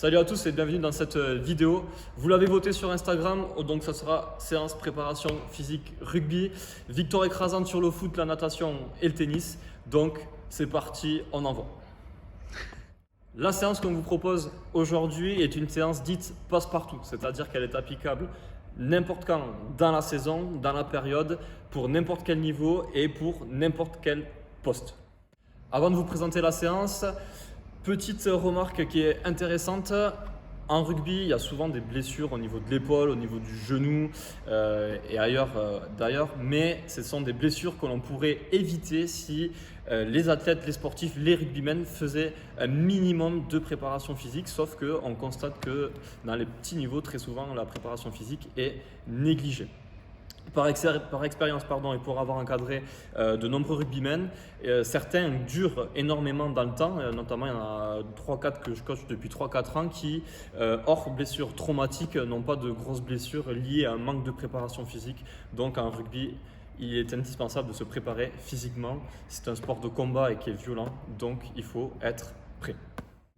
Salut à tous et bienvenue dans cette vidéo. Vous l'avez voté sur Instagram, donc ça sera séance préparation physique rugby, victoire écrasante sur le foot, la natation et le tennis. Donc c'est parti, on envoie. La séance qu'on vous propose aujourd'hui est une séance dite passe-partout, c'est-à-dire qu'elle est applicable n'importe quand dans la saison, dans la période, pour n'importe quel niveau et pour n'importe quel poste. Avant de vous présenter la séance, petite remarque qui est intéressante, en rugby il y a souvent des blessures au niveau de l'épaule, au niveau du genou et ailleurs d'ailleurs, mais ce sont des blessures que l'on pourrait éviter si les athlètes, les sportifs, les rugbymen faisaient un minimum de préparation physique, sauf qu'on constate que dans les petits niveaux, très souvent la préparation physique est négligée. Par expérience et pour avoir encadré de nombreux rugbymen, certains durent énormément dans le temps, notamment il y en a 3-4 que je coach depuis 3-4 ans qui, hors blessures traumatiques, n'ont pas de grosses blessures liées à un manque de préparation physique. Donc en rugby, il est indispensable de se préparer physiquement. C'est un sport de combat et qui est violent, donc il faut être prêt.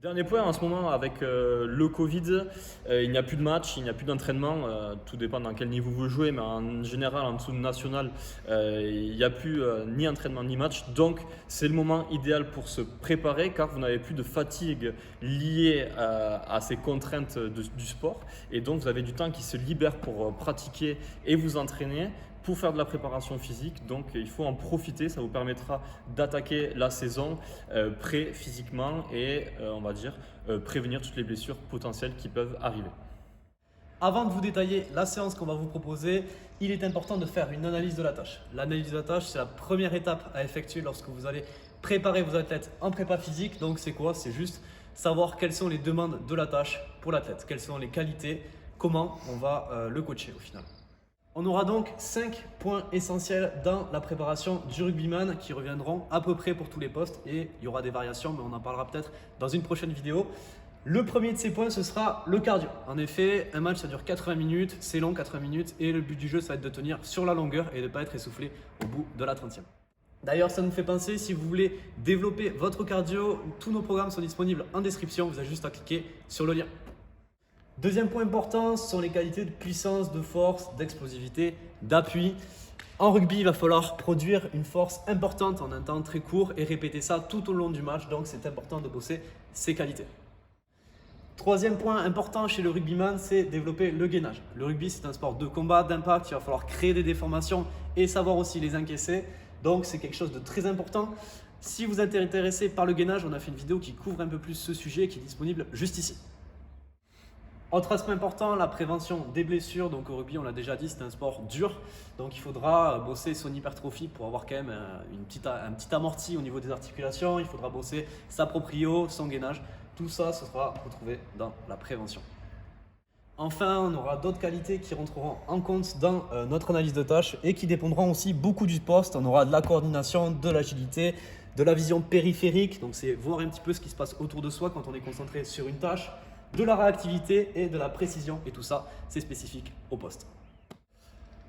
Dernier point, en ce moment avec le Covid, il n'y a plus de match, il n'y a plus d'entraînement, tout dépend dans quel niveau vous jouez, mais en général en dessous de national, il n'y a plus ni entraînement ni match, donc c'est le moment idéal pour se préparer car vous n'avez plus de fatigue liée à ces contraintes du sport et donc vous avez du temps qui se libère pour pratiquer et vous entraîner, pour faire de la préparation physique, donc il faut en profiter, ça vous permettra d'attaquer la saison prêt physiquement et on va dire prévenir toutes les blessures potentielles qui peuvent arriver. Avant de vous détailler la séance qu'on va vous proposer, il est important de faire une analyse de la tâche. L'analyse de la tâche, c'est la première étape à effectuer lorsque vous allez préparer vos athlètes en prépa physique. Donc c'est quoi? C'est juste savoir quelles sont les demandes de la tâche pour l'athlète, quelles sont les qualités, comment on va le coacher au final. On aura donc 5 points essentiels dans la préparation du rugbyman qui reviendront à peu près pour tous les postes et il y aura des variations mais on en parlera peut-être dans une prochaine vidéo. Le premier de ces points ce sera le cardio. En effet, un match ça dure 80 minutes, c'est long 80 minutes et le but du jeu ça va être de tenir sur la longueur et de ne pas être essoufflé au bout de la 30e. D'ailleurs, ça nous fait penser, si vous voulez développer votre cardio, tous nos programmes sont disponibles en description, vous avez juste à cliquer sur le lien. Deuxième point important, ce sont les qualités de puissance, de force, d'explosivité, d'appui. En rugby, il va falloir produire une force importante en un temps très court et répéter ça tout au long du match, donc c'est important de bosser ces qualités. Troisième point important chez le rugbyman, c'est développer le gainage. Le rugby, c'est un sport de combat, d'impact, il va falloir créer des déformations et savoir aussi les encaisser, donc c'est quelque chose de très important. Si vous êtes intéressé par le gainage, on a fait une vidéo qui couvre un peu plus ce sujet qui est disponible juste ici. Autre aspect important, la prévention des blessures. Donc au rugby, on l'a déjà dit, c'est un sport dur. Donc il faudra bosser son hypertrophie pour avoir quand même un petit amorti au niveau des articulations. Il faudra bosser sa proprio, son gainage. Tout ça, ce sera retrouvé dans la prévention. Enfin, on aura d'autres qualités qui rentreront en compte dans notre analyse de tâches et qui dépendront aussi beaucoup du poste. On aura de la coordination, de l'agilité, de la vision périphérique. Donc c'est voir un petit peu ce qui se passe autour de soi quand on est concentré sur une tâche, de la réactivité et de la précision et tout ça c'est spécifique au poste.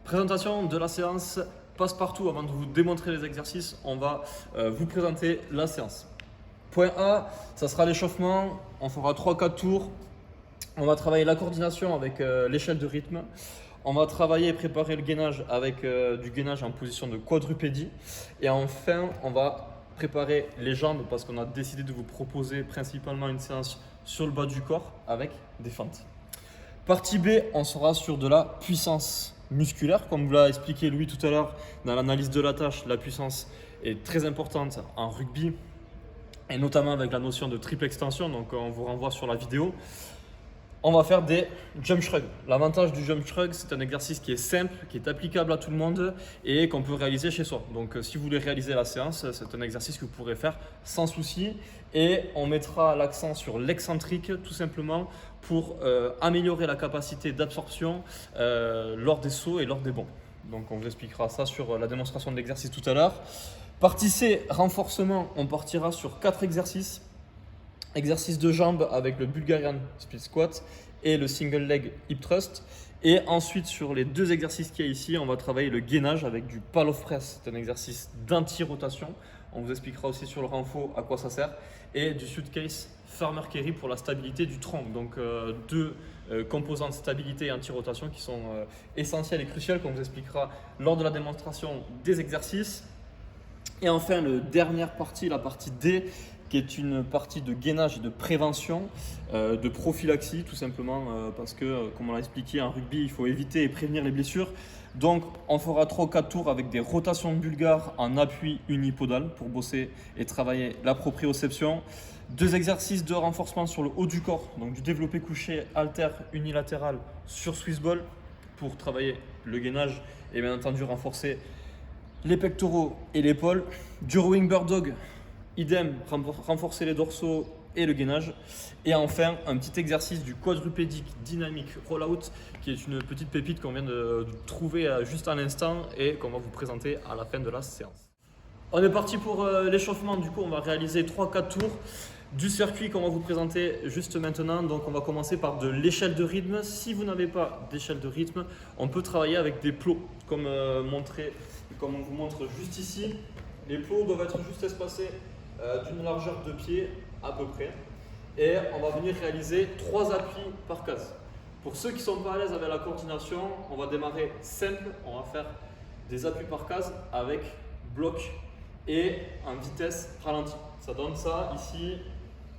Présentation de la séance passe-partout. Avant de vous démontrer les exercices, on va vous présenter la séance. Point A, ça sera l'échauffement, on fera 3-4 tours. On va travailler la coordination avec l'échelle de rythme. On va travailler et préparer le gainage avec du gainage en position de quadrupédie. Et enfin, on va préparer les jambes parce qu'on a décidé de vous proposer principalement une séance sur le bas du corps avec des feintes. Partie B, on sera sur de la puissance musculaire. Comme vous l'a expliqué Louis tout à l'heure dans l'analyse de la tâche, la puissance est très importante en rugby et notamment avec la notion de triple extension. Donc on vous renvoie sur la vidéo. On va faire des jump shrugs. L'avantage du jump shrug, c'est un exercice qui est simple, qui est applicable à tout le monde et qu'on peut réaliser chez soi. Donc si vous voulez réaliser la séance, c'est un exercice que vous pourrez faire sans souci. Et on mettra l'accent sur l'excentrique tout simplement pour améliorer la capacité d'absorption lors des sauts et lors des bonds. Donc on vous expliquera ça sur la démonstration de l'exercice tout à l'heure. Partie C, renforcement, on partira sur 4 exercices. Exercice de jambes avec le Bulgarian Split Squat et le Single Leg Hip Thrust. Et ensuite, sur les 2 exercices qu'il y a ici, on va travailler le gainage avec du Pal of Press. C'est un exercice d'anti-rotation. On vous expliquera aussi sur le renfort à quoi ça sert. Et du Suitcase Farmer Carry pour la stabilité du tronc. Donc deux composantes stabilité et anti-rotation qui sont essentielles et cruciales, comme on vous expliquera lors de la démonstration des exercices. Et enfin, la dernière partie, la partie D, qui est une partie de gainage et de prévention, de prophylaxie tout simplement, parce que, comme on l'a expliqué, en rugby, il faut éviter et prévenir les blessures. Donc, on fera 3 ou 4 tours avec des rotations bulgares en appui unipodal pour bosser et travailler la proprioception. 2 exercices de renforcement sur le haut du corps, donc du développé couché haltère unilatéral sur Swiss ball pour travailler le gainage et bien entendu renforcer les pectoraux et l'épaule. Du rowing bird dog, idem, renforcer les dorsaux et le gainage. Et enfin, un petit exercice du quadrupédique dynamique rollout, qui est une petite pépite qu'on vient de trouver juste à l'instant et qu'on va vous présenter à la fin de la séance. On est parti pour l'échauffement. Du coup, on va réaliser 3-4 tours du circuit qu'on va vous présenter juste maintenant. Donc, on va commencer par de l'échelle de rythme. Si vous n'avez pas d'échelle de rythme, on peut travailler avec des plots, comme on vous montre juste ici. Les plots doivent être juste espacés d'une largeur de pied à peu près. Et on va venir réaliser 3 appuis par case. Pour ceux qui ne sont pas à l'aise avec la coordination, on va démarrer simple. On va faire des appuis par case avec bloc et en vitesse ralentie. Ça donne ça ici.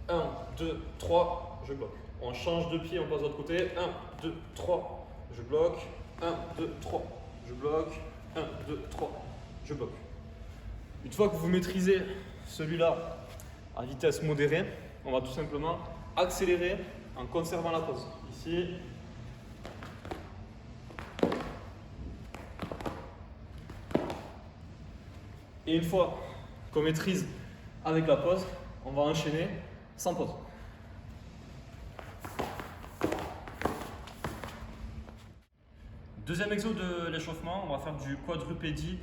1, 2, 3, je bloque. On change de pied, on passe de l'autre côté. 1, 2, 3, je bloque. 1, 2, 3, je bloque. 1, 2, 3, je bloque. Une fois que vous maîtrisez celui-là à vitesse modérée, on va tout simplement accélérer en conservant la pause. Ici. Et une fois qu'on maîtrise avec la pause, on va enchaîner sans pause. Deuxième exo de l'échauffement, on va faire du quadrupédie,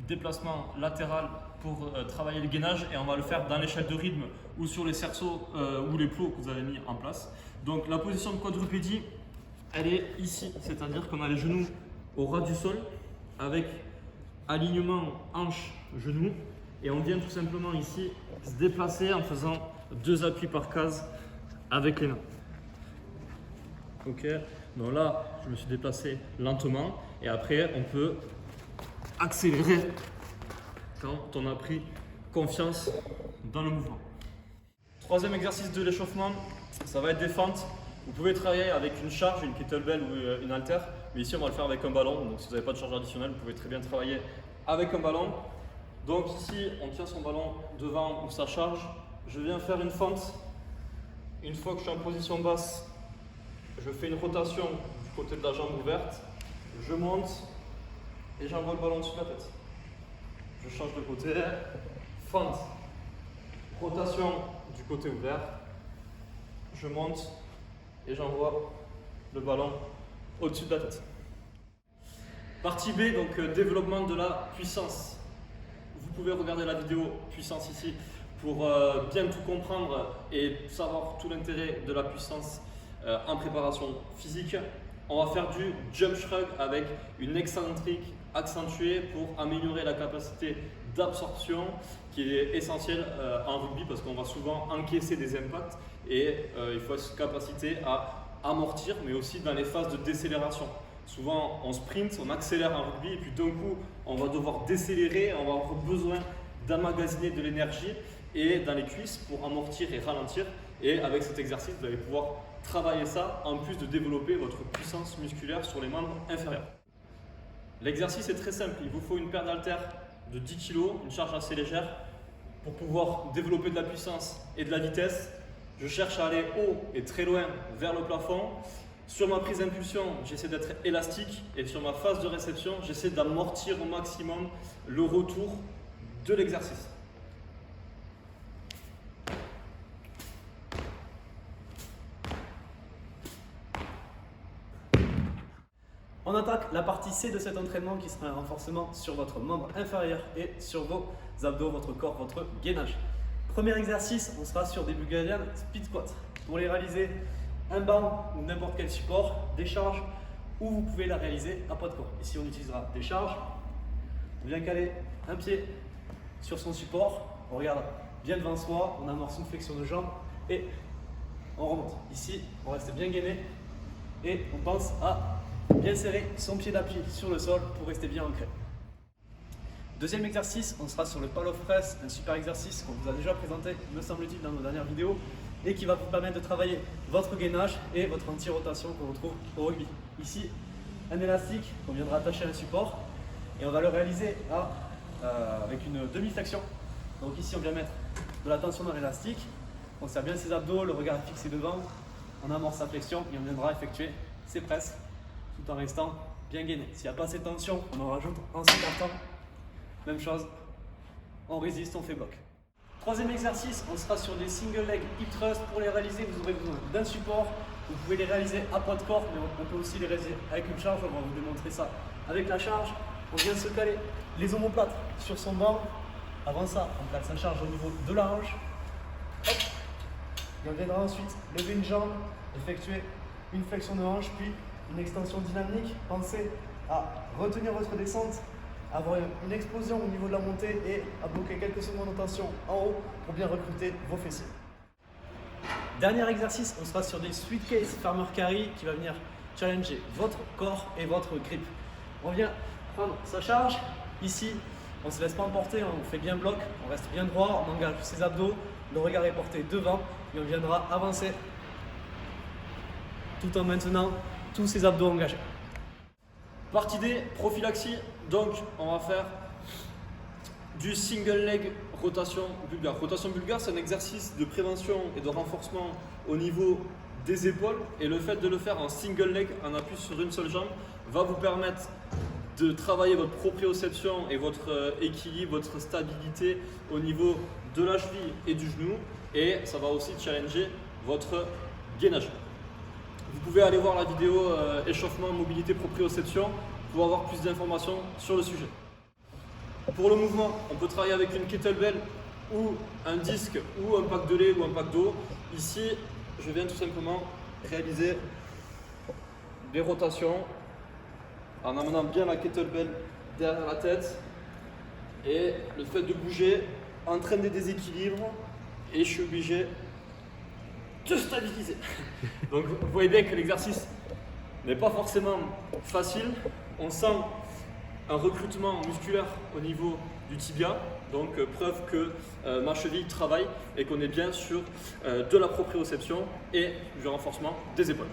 déplacement latéral pour travailler le gainage et on va le faire dans l'échelle de rythme ou sur les cerceaux ou les plots que vous avez mis en place. Donc la position de quadrupédie, elle est ici, c'est-à-dire qu'on a les genoux au ras du sol avec alignement hanche-genou et on vient tout simplement ici se déplacer en faisant 2 appuis par case avec les mains. Ok, donc là je me suis déplacé lentement et après on peut accélérer quand on a pris confiance dans le mouvement. Troisième exercice de l'échauffement, ça va être des fentes. Vous pouvez travailler avec une charge, une kettlebell ou une haltère, mais ici on va le faire avec un ballon. Donc si vous n'avez pas de charge additionnelle, vous pouvez très bien travailler avec un ballon. Donc ici on tient son ballon devant ou sa charge. Je viens faire une fente. Une fois que je suis en position basse, je fais une rotation du côté de la jambe ouverte. Je monte et j'envoie le ballon dessus de la tête. Je change de côté, fente, rotation du côté ouvert. Je monte et j'envoie le ballon au-dessus de la tête. Partie B, donc développement de la puissance. Vous pouvez regarder la vidéo puissance ici pour bien tout comprendre et savoir tout l'intérêt de la puissance en préparation physique. On va faire du jump shrug avec une excentrique accentuée pour améliorer la capacité d'absorption qui est essentielle en rugby parce qu'on va souvent encaisser des impacts et il faut cette capacité à amortir mais aussi dans les phases de décélération. Souvent on sprint, on accélère en rugby et puis d'un coup on va devoir décélérer, on va avoir besoin d'emmagasiner de l'énergie et dans les cuisses pour amortir et ralentir. Et avec cet exercice, vous allez pouvoir travailler ça en plus de développer votre puissance musculaire sur les membres inférieurs. L'exercice est très simple, il vous faut une paire d'haltères de 10 kg, une charge assez légère pour pouvoir développer de la puissance et de la vitesse. Je cherche à aller haut et très loin vers le plafond. Sur ma prise d'impulsion, j'essaie d'être élastique et sur ma phase de réception, j'essaie d'amortir au maximum le retour de l'exercice. On attaque la partie C de cet entraînement qui sera un renforcement sur votre membre inférieur et sur vos abdos, votre corps, votre gainage. Premier exercice, on sera sur des Bulgarian Split Squat. Pour les réaliser, un banc ou n'importe quel support, des charges, ou vous pouvez la réaliser à poids de corps. Ici on utilisera des charges. On vient caler un pied sur son support, on regarde bien devant soi, on amorce une flexion de jambe et on remonte. Ici, on reste bien gainé et on pense à bien serrer son pied d'appui sur le sol pour rester bien ancré. Deuxième exercice, on sera sur le pall of press, un super exercice qu'on vous a déjà présenté, me semble-t-il, dans nos dernières vidéos et qui va vous permettre de travailler votre gainage et votre anti-rotation qu'on retrouve au rugby. Ici, un élastique qu'on viendra attacher à un support et on va le réaliser avec une demi-flexion. Donc ici, on vient mettre de la tension dans l'élastique, on serre bien ses abdos, le regard est fixé devant, on amorce sa flexion et on viendra effectuer ses presses tout en restant bien gainé. S'il n'y a pas assez de tension, on en rajoute en supportant. Même chose, on résiste, on fait bloc. Troisième exercice, on sera sur des single leg hip thrust. Pour les réaliser, vous aurez besoin d'un support. Vous pouvez les réaliser à poids de corps, mais on peut aussi les réaliser avec une charge. On va vous démontrer ça avec la charge. On vient se caler les omoplates sur son banc. Avant ça, on place sa charge au niveau de la hanche. Hop. Et on viendra ensuite lever une jambe, effectuer une flexion de hanche, puis une extension dynamique. Pensez à retenir votre descente, avoir une explosion au niveau de la montée et à bloquer quelques secondes de tension en haut pour bien recruter vos fessiers. Dernier exercice, on sera sur des suitcase farmer carry qui va venir challenger votre corps et votre grip. On vient prendre sa charge. Ici, on ne se laisse pas emporter, on fait bien bloc, on reste bien droit, on engage ses abdos, le regard est porté devant et on viendra avancer tout en maintenant tous ses abdos engagés. Partie D, prophylaxie. Donc, on va faire du single leg rotation bulgare. Rotation bulgare, c'est un exercice de prévention et de renforcement au niveau des épaules. Et le fait de le faire en single leg, en appui sur une seule jambe, va vous permettre de travailler votre proprioception et votre équilibre, votre stabilité au niveau de la cheville et du genou. Et ça va aussi challenger votre gainage. Vous pouvez aller voir la vidéo échauffement, mobilité, proprioception pour avoir plus d'informations sur le sujet. Pour le mouvement, on peut travailler avec une kettlebell ou un disque ou un pack de lait ou un pack d'eau. Ici, je viens tout simplement réaliser des rotations en amenant bien la kettlebell derrière la tête et le fait de bouger entraîne des déséquilibres et je suis obligé de stabiliser. Donc vous voyez bien que l'exercice n'est pas forcément facile. On sent un recrutement musculaire au niveau du tibia, donc preuve que ma cheville travaille et qu'on est bien sur de la proprioception et du renforcement des épaules.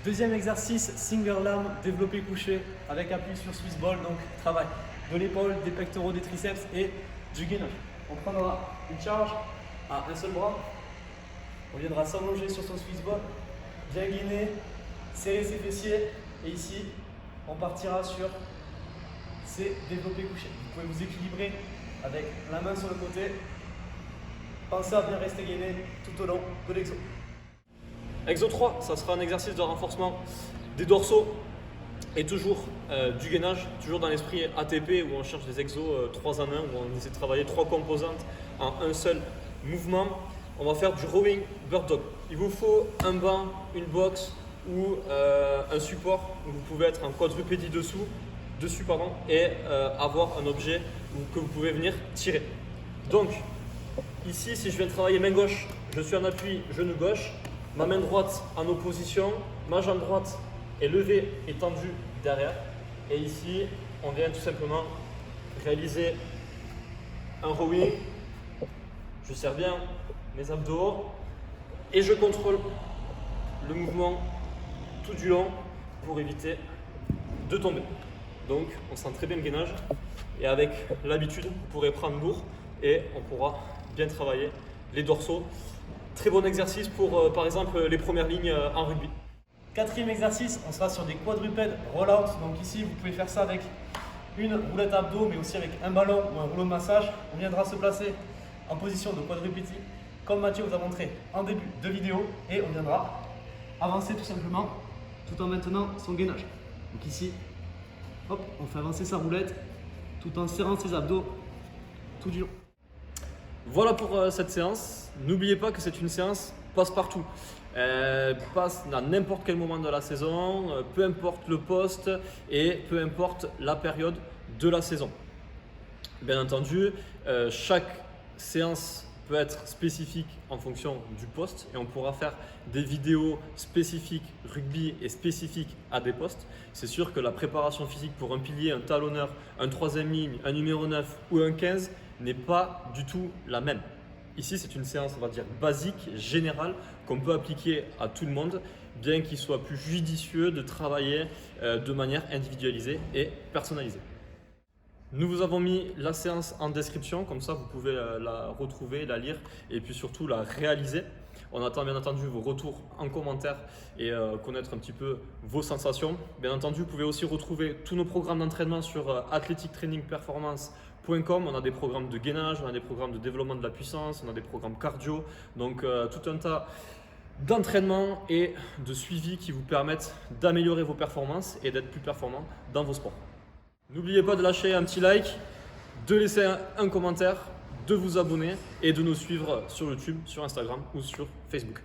Deuxième exercice, single arm, développé couché avec appui sur Swiss ball, donc travail de l'épaule, des pectoraux, des triceps et du gainage. On prendra une charge à un seul bras, on viendra s'allonger sur son Swiss ball, bien gainer, serrer ses fessiers et ici on partira sur ces développés couchés. Vous pouvez vous équilibrer avec la main sur le côté, pensez à bien rester gainé tout au long de l'exo. Exo 3, ça sera un exercice de renforcement des dorsaux et toujours du gainage, toujours dans l'esprit ATP où on cherche des exos 3 en 1, où on essaie de travailler 3 composantes en un seul mouvement. On va faire du rowing bird dog. Il vous faut un banc, une box ou un support où vous pouvez être en quadrupédie dessus et avoir un objet que vous pouvez venir tirer. Donc ici, si je viens travailler main gauche, je suis en appui genou gauche. Ma main droite en opposition, ma jambe droite est levée et tendue derrière. Et ici, on vient tout simplement réaliser un rowing. Je serre bien mes abdos et je contrôle le mouvement tout du long pour éviter de tomber. Donc, on sent très bien le gainage et avec l'habitude, vous pourrez prendre lourd et on pourra bien travailler les dorsaux. Très bon exercice pour, par exemple, les premières lignes en rugby. Quatrième exercice, on sera sur des quadrupèdes roll-out. Donc ici, vous pouvez faire ça avec une roulette abdos, mais aussi avec un ballon ou un rouleau de massage. On viendra se placer en position de quadrupédie, comme Mathieu vous a montré en début de vidéo. Et on viendra avancer tout simplement, tout en maintenant son gainage. Donc ici, hop, on fait avancer sa roulette, tout en serrant ses abdos tout du long. Voilà pour cette séance. N'oubliez pas que c'est une séance passe-partout. Passe à n'importe quel moment de la saison, peu importe le poste et peu importe la période de la saison. Bien entendu, chaque séance peut peut être spécifique en fonction du poste et on pourra faire des vidéos spécifiques rugby et spécifiques à des postes. C'est sûr que la préparation physique pour un pilier, un talonneur, un troisième ligne, un numéro 9 ou un 15 n'est pas du tout la même. Ici, c'est une séance, on va dire, basique, générale, qu'on peut appliquer à tout le monde, bien qu'il soit plus judicieux de travailler de manière individualisée et personnalisée. Nous vous avons mis la séance en description, comme ça vous pouvez la retrouver, la lire et puis surtout la réaliser. On attend bien entendu vos retours en commentaire et connaître un petit peu vos sensations. Bien entendu, vous pouvez aussi retrouver tous nos programmes d'entraînement sur athletictrainingperformance.com. On a des programmes de gainage, on a des programmes de développement de la puissance, on a des programmes cardio, donc tout un tas d'entraînement et de suivi qui vous permettent d'améliorer vos performances et d'être plus performant dans vos sports. N'oubliez pas de lâcher un petit like, de laisser un commentaire, de vous abonner et de nous suivre sur YouTube, sur Instagram ou sur Facebook.